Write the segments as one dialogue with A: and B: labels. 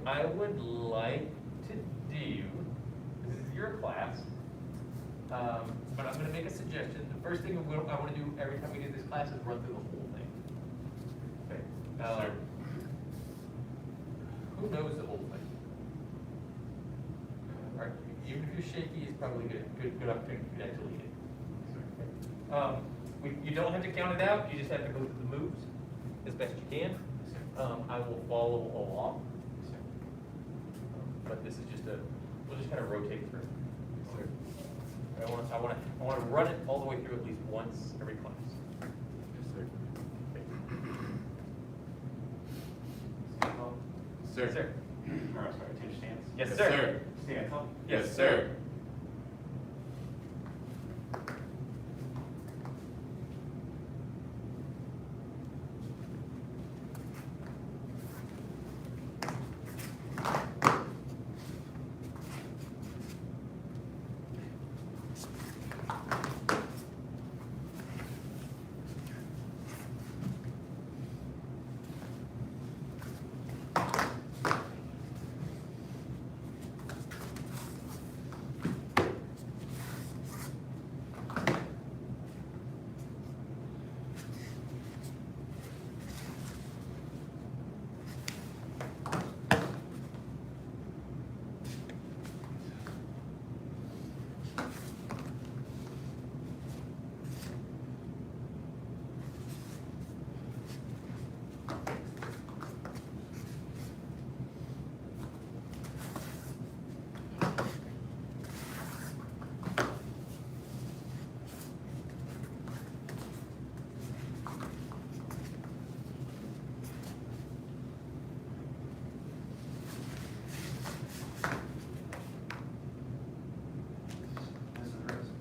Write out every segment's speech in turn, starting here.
A: I would like to do, this is your class, but I'm going to make a suggestion. The first thing I want to do every time we do this class is run through the whole thing. Okay.
B: Sure.
A: Who knows the whole thing? All right. Even if you're shaky, it's probably good opportunity for you to actually lead it. You don't have to count it out. You just have to go through the moves as best you can. I will follow along. But this is just we'll just kind of rotate through. I want to run it all the way through at least once every class.
B: Sir.
A: Yes, sir.
C: Or, sorry, change stance.
A: Yes,
B: Yes,
A: sir.
B: sir.
C: Stand up.
B: Yes, sir.
C: This is the rest.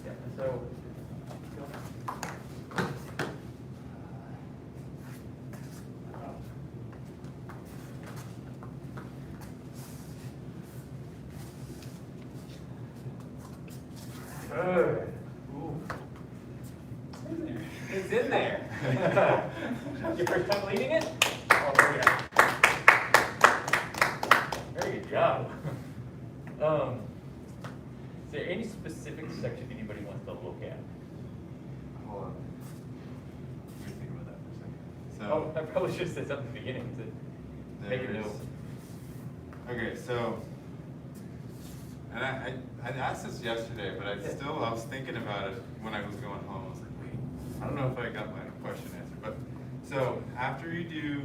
A: Yeah, so. Good. Ooh. It's in there. Your first time leading it? Oh, there we go. Very good job. Is there any specific section anybody wants to look at?
B: Hold on. Let me think about that for a second.
A: Oh, I probably should have said something at the beginning to make a
B: there's-
A: note.
B: Okay, so, and I asked this yesterday, but I was thinking about it when I was going home. I was like, wait, I don't know if I got my question answered. But, so, after you do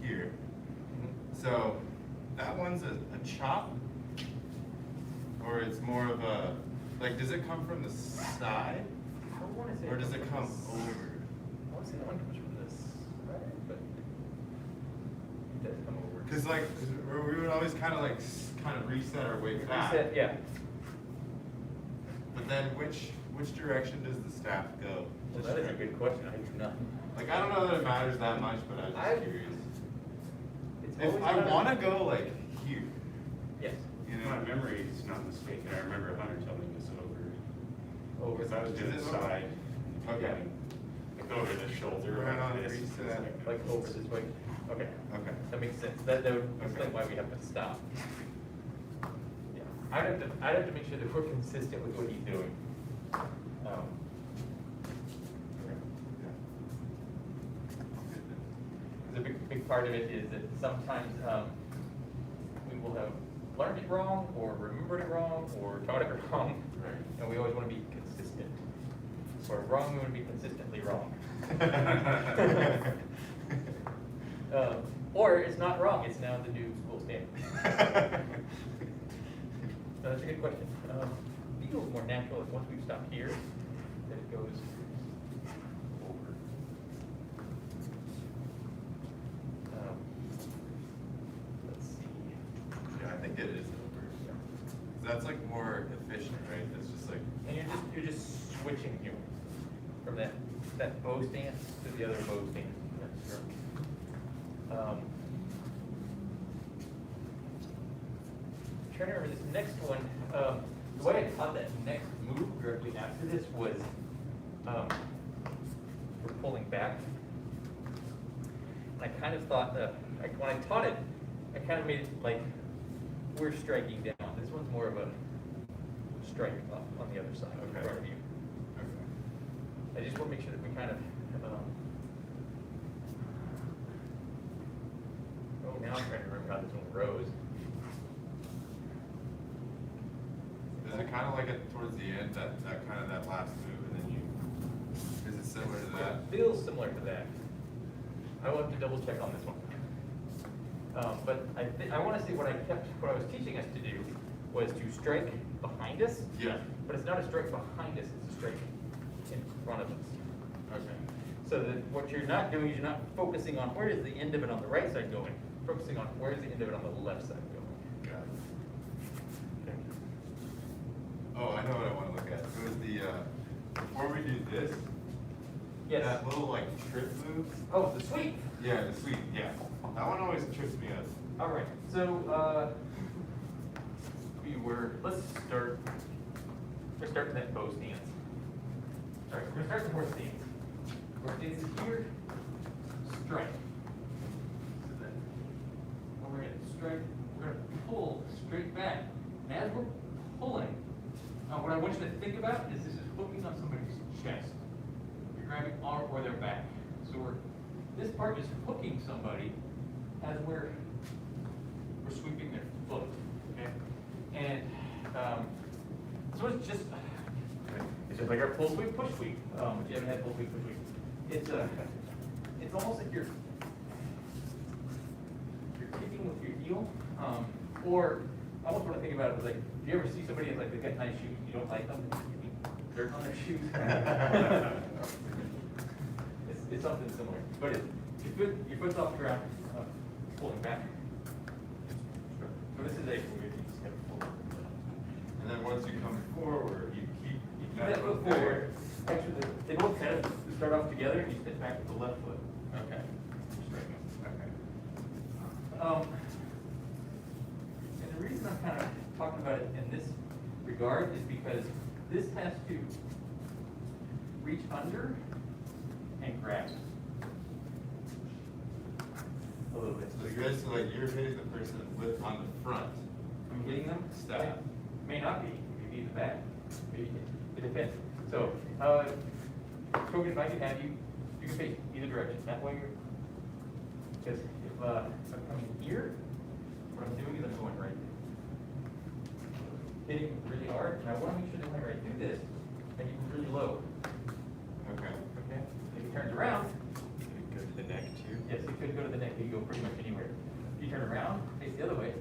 B: here, so, that one's a chop? Or it's more of a, like, does it come from the side?
A: I wanna say
B: Or does it come
A: this-
B: over?
A: I want to say that one comes from this side, but it does come over.
B: Cause like, we would always kind of like, kind of reset our way back.
A: Reset, yeah.
B: But then which direction does the staff go?
A: Well, that is a good question. I do not.
B: Like, I don't know that it matters that much, but I'm
A: I-
B: just curious.
A: It's
B: If
A: always
B: I
A: kind of-
B: want to go like here,
A: Yes.
B: you
C: If
B: know.
C: my memory is not mistaken, I remember Hunter telling us over. Because I was
B: Is
C: doing
B: it
C: the
B: over?
C: side.
B: Okay.
C: Like over the shoulder.
B: Right on,
C: like this,
B: reset.
A: Like over this way. Okay.
B: Okay.
A: That makes sense. That would explain why we have to stop. Yeah. I'd have to make sure that we're consistent with what he's doing. The big part of it is that sometimes we will have learned it wrong, or remembered it wrong, or taught it wrong,
B: Right.
A: and we always want to be consistent. Or wrong, we want to be consistently wrong. Or it's not wrong, it's now the new school standard. That's a good question. It feels more natural if once we've stopped here, that it goes over. Let's see.
B: Yeah, I think it is over. That's like more efficient, right? It's
A: switching here from that bow stance to the other bow stance. That's right. Trying to remember this next one. The way I taught that next move directly after this was we're pulling back. And I kind of thought when I taught it, I kind of made it like we're striking down. This one's more of a strike up on the other side in front of you.
B: Okay.
A: I just want to make sure that we kind of. Oh, now I'm trying to remember how this one rose.
B: Is it kind of like it towards the end, that kind of that last move, and then is it similar to that?
A: It feels similar to that. I will have to double check on this one. But I want to say what I was teaching us to do was to strike behind us.
B: Yeah.
A: But it's not a strike behind us, it's a strike in front of us.
B: Okay.
A: So that what you're not doing is you're not focusing on where is the end of it on the right side going, focusing on where is the end of it on the left side going.
B: Got it.
A: Okay.
B: Oh, I know what I want to look at. It was the, before we do this,
A: Yes.
B: that little like trip move.
A: Oh, the sweep.
B: Yeah, the sweep, yeah. That one always trips me up.
A: All right. So let's start. We're starting that bow stance. All right, we're gonna start the horse stance. Horse stance is here. Strike. So then, when we're gonna strike, we're gonna pull straight back. And as we're pulling, what I want you to think about is this is hooking on somebody's chest. You're grabbing arm or their back. So this part is hooking somebody as we're sweeping their foot. Okay, and so it's just like our pull sweep, push sweep. If you haven't had pull sweep, push sweep, it's almost like you're kicking with your heel, or I almost want to think about it as like, if you ever see somebody and like they've got nice shoes, you don't like them, you get dirt on their shoes. It's something similar, but your foot's off the ground, pulling back. So this is a
B: And then once you come forward, you keep
A: that foot forward. Actually, they both kind of start off together, and you step back with the left foot.
B: Okay.
A: Um, and the reason I'm kind of talking about it in this regard is because this has to reach under and grab a little bit.
B: So you're basically like you're hitting the person with on the front.
A: I'm hitting them.
B: Stab.
A: May not be. Maybe in the back. Maybe it depends. So, Kogan, if I could have you, you can face either direction. That way you're, because if I'm coming here, what I'm doing is I'm going right. Hitting really hard, and I want to make sure that when I do this, I get really low.
B: Okay.
A: Okay? If he turns around,
C: Go to the neck too.
A: yes, it could go to the neck. It can go pretty much anywhere. If you turn around, face the other way,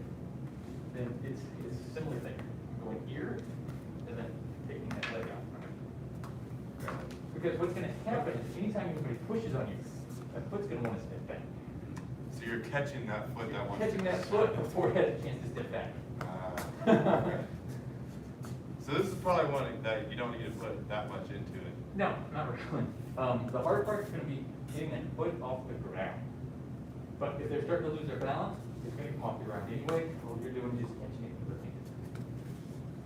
A: then it's a similar thing. Going here, and then taking that leg out. Because what's going to happen is anytime anybody pushes on you, that foot's going to want to step back.
B: So you're catching that foot that wants
A: Catching
B: to
A: that foot before it has a chance to step back.
B: Okay. So this is probably one that you don't need to put that much into it.
A: No, not really. The hard part is going to be getting that foot off the ground. But if they're starting to lose their balance, it's going to come off the ground anyway. All you're doing is just catching it with the fingers.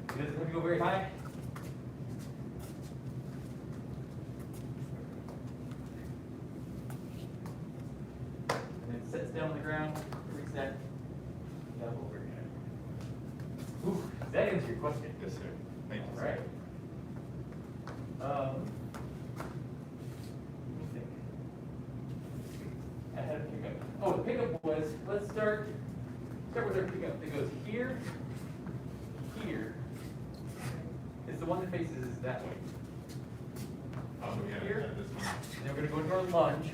A: It doesn't have to go very high. And then it sets down on the ground, reset, double over again. Ooh, does that answer your question?
B: Yes, sir. Thank you.
A: All
B: sir.
A: right. Let me think. I had a pickup. Oh, the pickup was, let's start with our pickup that goes here, here. Is the one that faces that way.
B: Oh, yeah,
A: Here.
B: yeah, this one.
A: And then we're gonna go into our lunge.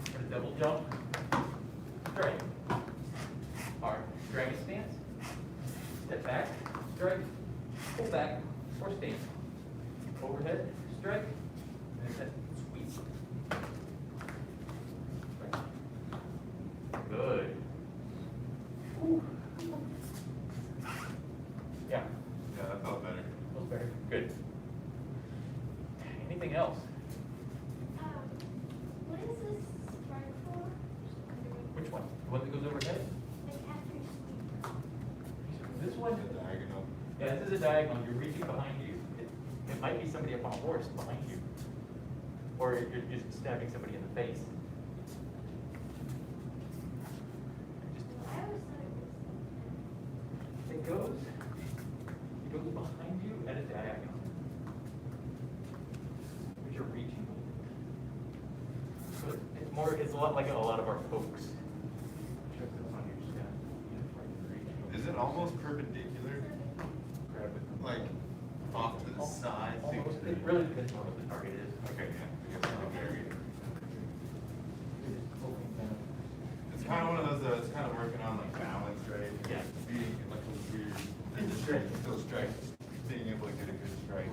A: We're gonna double jump. Strike. Our dragon stance. Step back, strike, pull back, or stance. Overhead, strike, and then squeeze. Strike. Good. Ooh. Yeah,
B: Yeah, that felt better.
A: feels better. Good. anything else?
D: What is this strike for?
A: Which one? The one that goes overhead?
D: Like after you sweep.
A: This one?
B: The diagonal.
A: Yeah, this is a diagonal. You're reaching behind you. It might be somebody up on a horse behind you. Or you're just stabbing somebody in the face.
D: I always thought it was.
A: It goes behind you at a diagonal. But you're reaching. So it's a lot like a lot of our folks. Check this on your scan.
B: Is it almost perpendicular?
A: Grab it.
B: Like off to the side?
A: Almost. It really depends on what the target is.
B: Okay, yeah. I guess I'll vary. It's kind of one of those, it's kind of working on like balance, right?
A: Yeah.
B: Being like a weird,
A: It's a strike.
B: still strike, being able to get a good strike.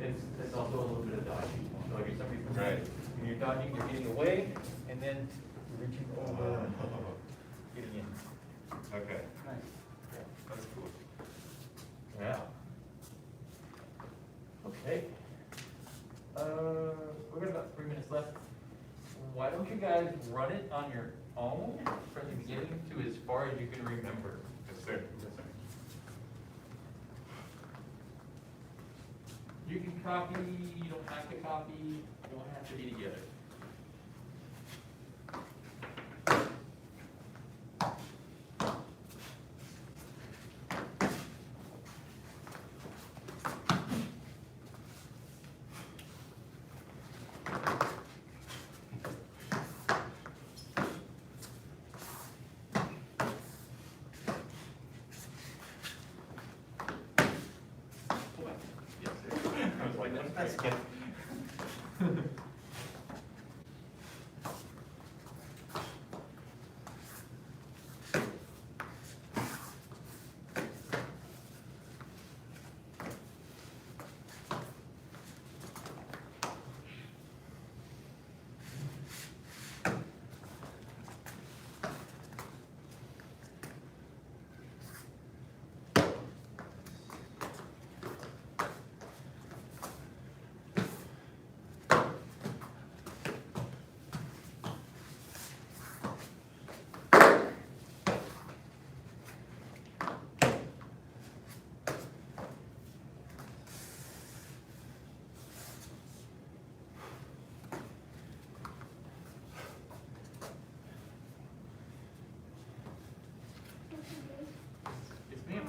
A: It's also a little bit of dodging. So if you're somebody from
B: Right.
A: when you're dodging, you're getting away, and then you're reaching over, getting in.
B: Okay,
A: Nice.
B: that's cool.
A: Yeah. Okay. We've got about 3 minutes left. Why don't you guys run it on your own from the beginning to as far as you can remember?
B: Yes, sir.
A: You can copy, you don't have to copy, you don't have to be together. Yes, sir. I was like, that's good. Yes, ma'am.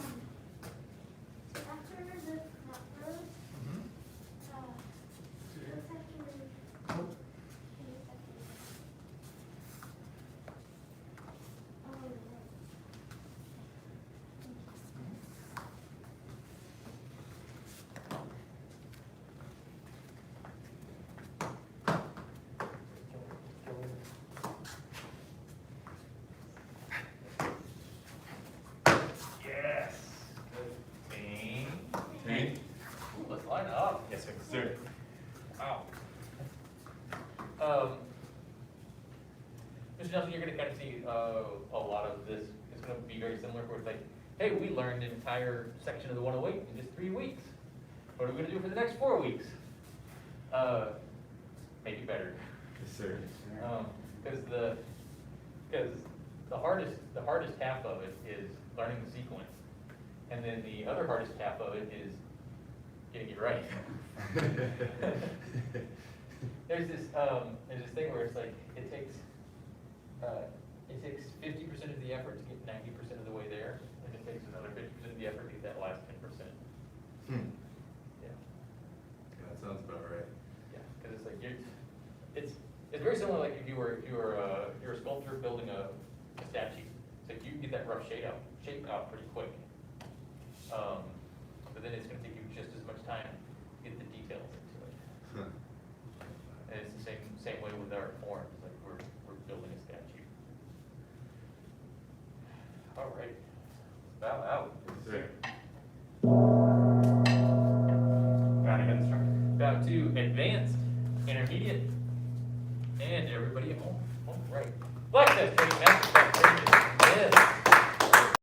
D: After the crossroads,
A: Mhm.
D: what's after
A: Nope. Yes. Good thing.
B: Hey.
A: Ooh, let's line up.
B: Yes, sir.
A: Wow. Mr. Nelson, you're gonna kind of see, a lot of this, it's gonna be very similar, where it's like, hey, we learned an entire section of the 108 in just 3 weeks. What are we gonna do for the next 4 weeks? Make it better.
B: Yes, sir.
A: Because the hardest half of it is learning the sequence. And then the other hardest half of it is getting it right. There's this thing where it's like, it takes 50% of the effort to get 90% of the way there, and it takes another 50% of the effort to get that last 10%.
B: Hmm.
A: Yeah.
B: That sounds about right.
A: Yeah, because it's like it's very similar. Like if you were a sculptor building a statue, it's like you can get that rough shape out pretty quick. But then it's going to take you just as much time to get the details into it.
B: Huh.
A: And it's the same way with our forms. Like we're building a statue. All right, bow out.
B: Yes, sir.
C: Got a head instructor.
A: Bow to advanced, intermediate, and everybody at home. All right. Black test training, man.